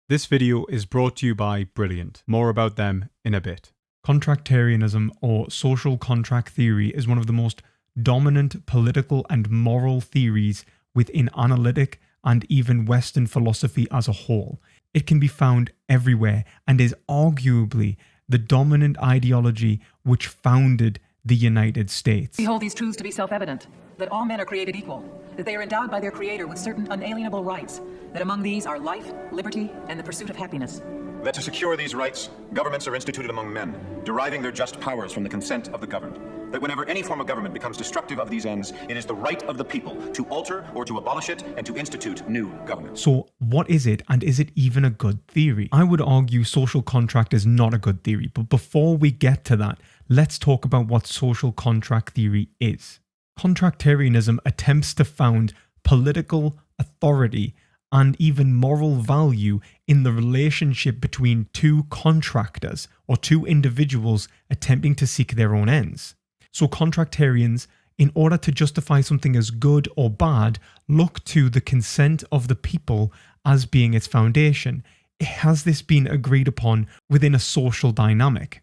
This video is brought to you by Brilliant. More about them in a bit. Contractarianism, or social contract theory, is one of the most dominant political and moral theories within analytic and even Western philosophy as a whole. It can be found everywhere and is arguably the dominant ideology which founded the United States. We hold these truths to be self-evident, that all men are created equal, that they are endowed by their Creator with certain unalienable rights, that among these are life, liberty, and the pursuit of happiness. That to secure these rights, governments are instituted among men, deriving their just powers from the consent of the governed. That whenever any form of government becomes destructive of these ends, it is the right of the people to alter or to abolish it and to institute new government. So what is it, and is it even a good theory? I would argue social contract is not a good theory, but before we get to that, let's talk about what social contract theory is. Contractarianism attempts to found political authority and even moral value in the relationship between two contractors or two individuals attempting to seek their own ends. So contractarians, in order to justify something as good or bad, look to the consent of the people as being its foundation. Has this been agreed upon within a social dynamic?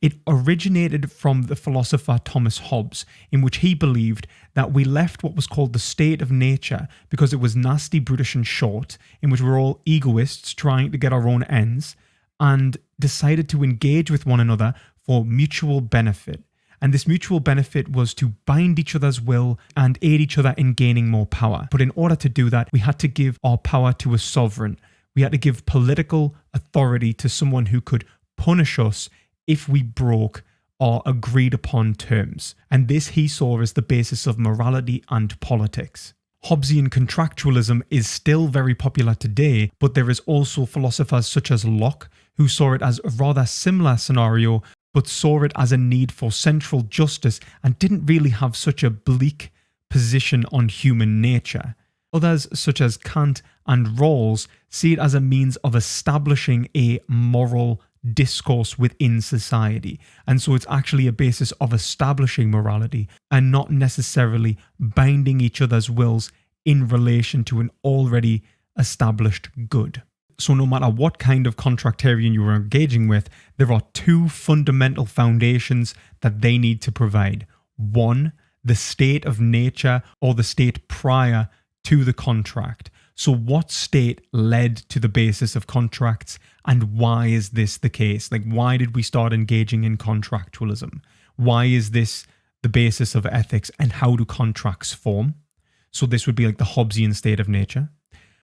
It originated from the philosopher Thomas Hobbes, in which he believed that we left what was called the state of nature because it was nasty, brutish and short, in which we're all egoists trying to get our own ends, and decided to engage with one another for mutual benefit. And this mutual benefit was to bind each other's will and aid each other in gaining more power. But in order to do that, we had to give our power to a sovereign. We had to give political authority to someone who could punish us if we broke our agreed upon terms. And this he saw as the basis of morality and politics. Hobbesian contractualism is still very popular today, but there is also philosophers such as Locke who saw it as a rather similar scenario, but saw it as a need for central justice and didn't really have such a bleak position on human nature. Others, such as Kant and Rawls, see it as a means of establishing a moral discourse within society. And so it's actually a basis of establishing morality and not necessarily binding each other's wills in relation to an already established good. So no matter what kind of contractarian you are engaging with, there are two fundamental foundations that they need to provide. One, the state of nature or the state prior to the contract. So what state led to the basis of contracts, and why is this the case? Like, why did we start engaging in contractualism? Why is this the basis of ethics, and how do contracts form? So this would be like the Hobbesian state of nature.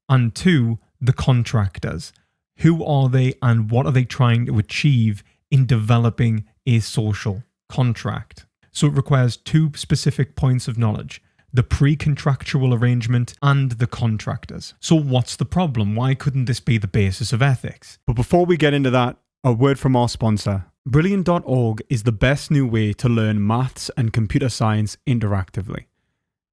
And two, the contractors. Who are they and what are they trying to achieve in developing a social contract? So it requires two specific points of knowledge: the pre-contractual arrangement and the contractors. So what's the problem? Why couldn't this be the basis of ethics? But before we get into that, a word from our sponsor. Brilliant.org is the best new way to learn maths and computer science interactively.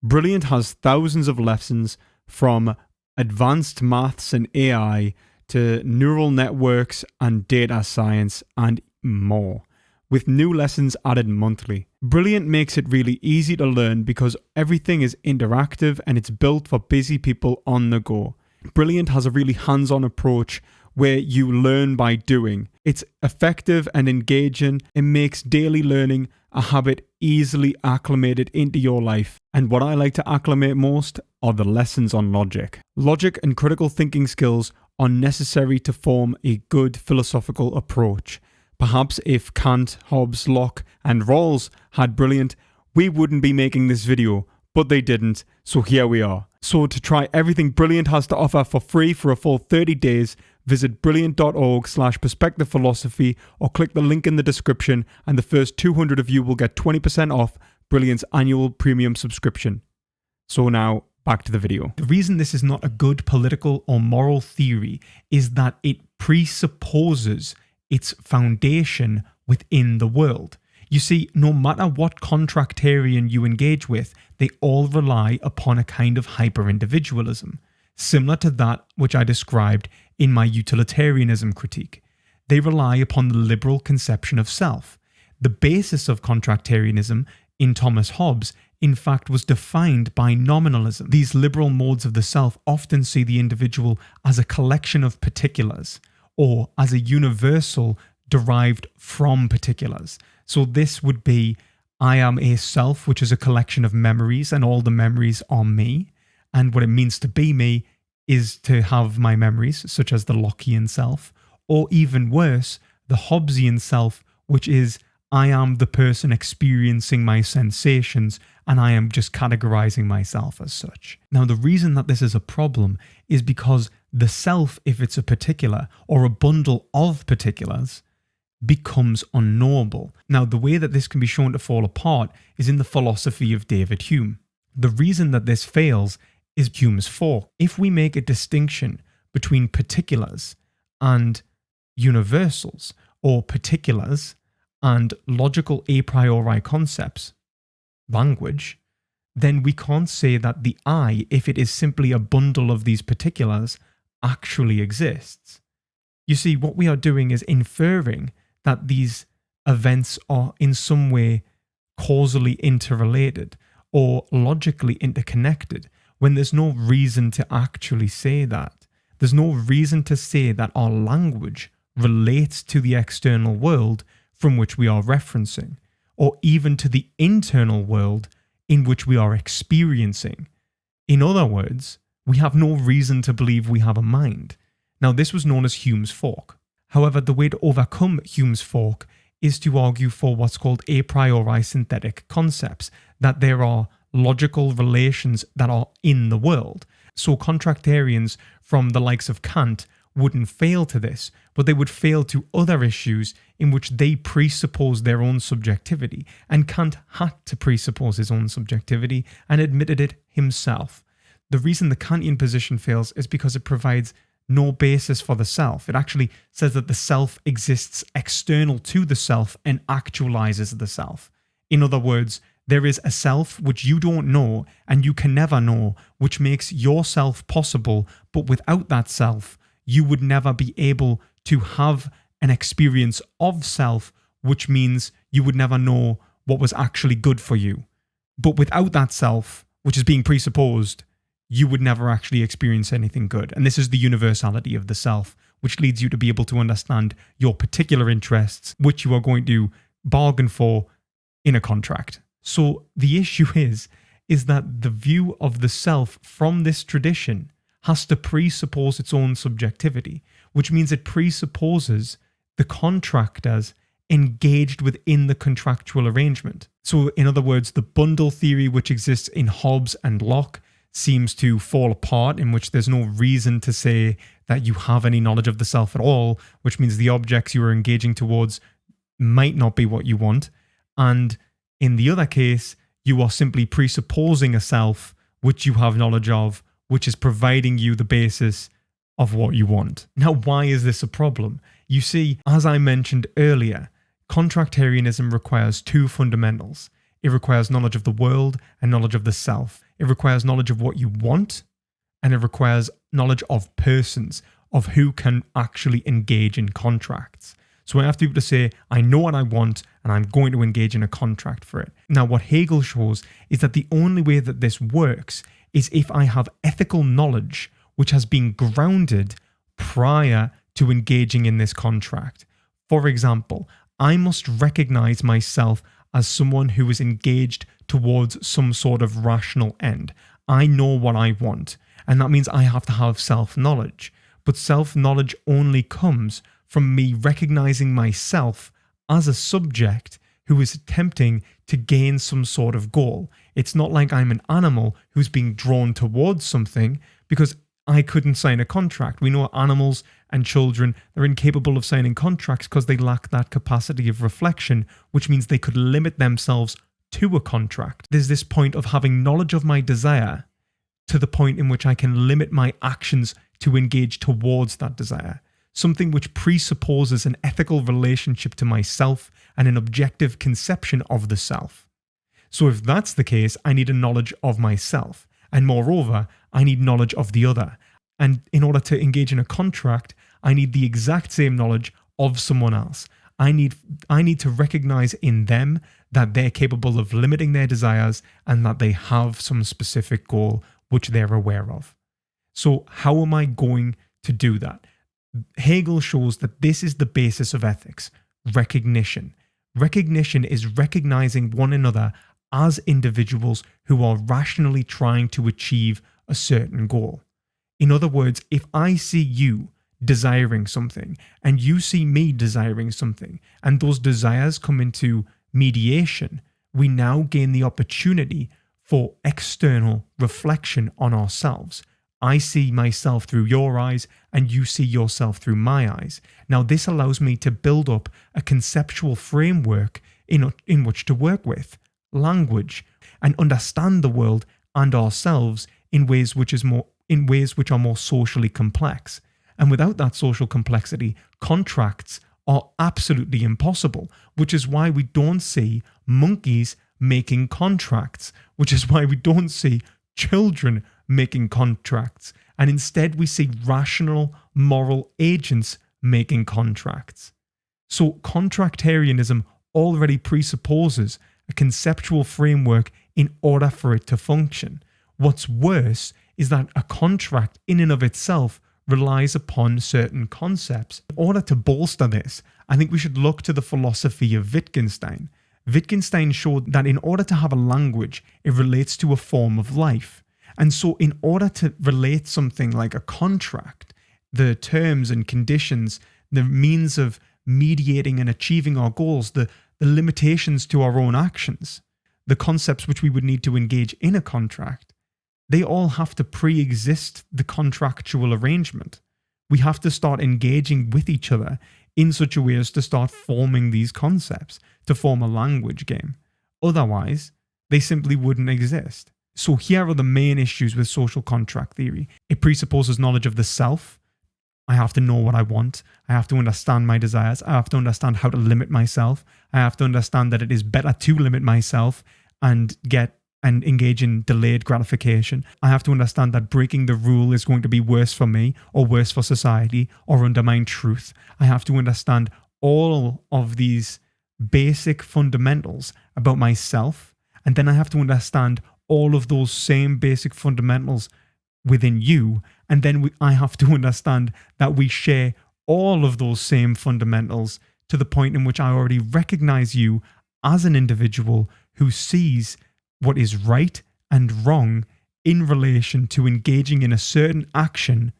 Brilliant has thousands of lessons from advanced maths and AI to neural networks and data science and more, with new lessons added monthly. Brilliant makes it really easy to learn because everything is interactive and it's built for busy people on the go. Brilliant has a really hands-on approach where you learn by doing. It's effective and engaging. It makes daily learning a habit easily acclimated into your life. And what I like to acclimate most are the lessons on logic. Logic and critical thinking skills are necessary to form a good philosophical approach. Perhaps if Kant, Hobbes, Locke and Rawls had Brilliant, we wouldn't be making this video, but they didn't, so here we are. So to try everything Brilliant has to offer for free for a full 30 days, visit brilliant.org/perspectivephilosophy or click the link in the description, and the first 200 of you will get 20% off Brilliant's annual premium subscription. So now, back to the video. The reason this is not a good political or moral theory is that it presupposes its foundation within the world. You see, no matter what contractarian you engage with, they all rely upon a kind of hyper-individualism, similar to that which I described in my utilitarianism critique. They rely upon the liberal conception of self. The basis of contractarianism in Thomas Hobbes in fact, was defined by nominalism. These liberal modes of the self often see the individual as a collection of particulars or as a universal derived from particulars. So this would be, I am a self, which is a collection of memories, and all the memories are me. And what it means to be me is to have my memories, such as the Lockean self, or even worse, the Hobbesian self, which is I am the person experiencing my sensations and I am just categorizing myself as such. Now, the reason that this is a problem is because the self, if it's a particular or a bundle of particulars, becomes unknowable. Now, the way that this can be shown to fall apart is in the philosophy of David Hume. The reason that this fails is Hume's fork. If we make a distinction between particulars and universals, or particulars and logical a priori concepts, language, then we can't say that the I, if it is simply a bundle of these particulars, actually exists. You see, what we are doing is inferring that these events are in some way causally interrelated or logically interconnected, when there's no reason to actually say that. There's no reason to say that our language relates to the external world from which we are referencing, or even to the internal world in which we are experiencing. In other words, we have no reason to believe we have a mind. Now, this was known as Hume's fork. However, the way to overcome Hume's fork is to argue for what's called a priori synthetic concepts, that there are logical relations that are in the world. So contractarians from the likes of Kant wouldn't fail to this, but they would fail to other issues in which they presuppose their own subjectivity. And Kant had to presuppose his own subjectivity and admitted it himself. The reason the Kantian position fails is because it provides no basis for the self. It actually says that the self exists external to the self and actualizes the self. In other words, there is a self which you don't know and you can never know, which makes yourself possible, but without that self, you would never be able to have an experience of self, which means you would never know what was actually good for you. But without that self, which is being presupposed, you would never actually experience anything good. And this is the universality of the self, which leads you to be able to understand your particular interests, which you are going to bargain for in a contract. So the issue is that the view of the self from this tradition has to presuppose its own subjectivity, which means it presupposes the contractors engaged within the contractual arrangement. So in other words, the bundle theory which exists in Hobbes and Locke seems to fall apart, in which there's no reason to say that you have any knowledge of the self at all, which means the objects you are engaging towards might not be what you want. And in the other case, you are simply presupposing a self which you have knowledge of, which is providing you the basis of what you want. Now, why is this a problem? You see, as I mentioned earlier, contractarianism requires two fundamentals. It requires knowledge of the world and knowledge of the self. It requires knowledge of what you want, and it requires knowledge of persons, of who can actually engage in contracts. So I have to be able to say, I know what I want, and I'm going to engage in a contract for it. Now, what Hegel shows is that the only way that this works is if I have ethical knowledge which has been grounded prior to engaging in this contract. For example, I must recognize myself as someone who is engaged towards some sort of rational end. I know what I want, and that means I have to have self-knowledge. But self-knowledge only comes from me recognizing myself as a subject who is attempting to gain some sort of goal. It's not like I'm an animal who's being drawn towards something, because I couldn't sign a contract. We know animals and children, they're incapable of signing contracts because they lack that capacity of reflection, which means they could limit themselves to a contract. There's this point of having knowledge of my desire to the point in which I can limit my actions to engage towards that desire. Something which presupposes an ethical relationship to myself and an objective conception of the self. So if that's the case, I need a knowledge of myself. And moreover, I need knowledge of the other. And in order to engage in a contract, I need the exact same knowledge of someone else. I need to recognize in them that they're capable of limiting their desires and that they have some specific goal which they're aware of. So how am I going to do that? Hegel shows that this is the basis of ethics: recognition. Recognition is recognizing one another as individuals who are rationally trying to achieve a certain goal. In other words, if I see you desiring something and you see me desiring something, and those desires come into mediation, we now gain the opportunity for external reflection on ourselves. I see myself through your eyes and you see yourself through my eyes. Now, this allows me to build up a conceptual framework in which to work with, language, and understand the world and ourselves in ways which are more socially complex. And without that social complexity, contracts are absolutely impossible, which is why we don't see monkeys making contracts, which is why we don't see children making contracts, and instead we see rational, moral agents making contracts. So contractarianism already presupposes a conceptual framework in order for it to function. What's worse is that a contract in and of itself relies upon certain concepts. In order to bolster this, I think we should look to the philosophy of Wittgenstein. Wittgenstein showed that in order to have a language, it relates to a form of life. And so in order to relate something like a contract, the terms and conditions, the means of mediating and achieving our goals, the limitations to our own actions, the concepts which we would need to engage in a contract, they all have to pre-exist the contractual arrangement. We have to start engaging with each other in such a way as to start forming these concepts, to form a language game. Otherwise, they simply wouldn't exist. So here are the main issues with social contract theory. It presupposes knowledge of the self. I have to know what I want. I have to understand my desires. I have to understand how to limit myself. I have to understand that it is better to limit myself and engage in delayed gratification. I have to understand that breaking the rule is going to be worse for me or worse for society or undermine truth. I have to understand all of these basic fundamentals about myself, and then I have to understand all of those same basic fundamentals within you, and then I have to understand that we share all of those same fundamentals to the point in which I already recognize you as an individual who sees what is right and wrong in relation to engaging in a certain action,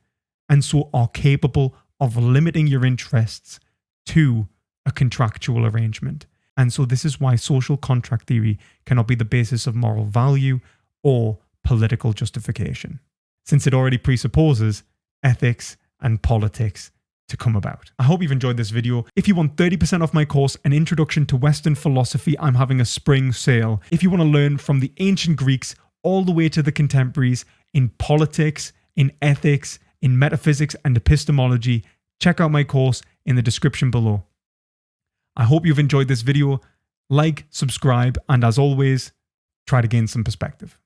and so are capable of limiting your interests to a contractual arrangement. And so this is why social contract theory cannot be the basis of moral value or political justification, since it already presupposes ethics and politics to come about. I hope you've enjoyed this video. If you want 30% off my course, An Introduction to Western Philosophy, I'm having a spring sale. If you want to learn from the ancient Greeks all the way to the contemporaries in politics, in ethics, in metaphysics and epistemology, check out my course in the description below. I hope you've enjoyed this video. Like, subscribe, and as always, try to gain some perspective.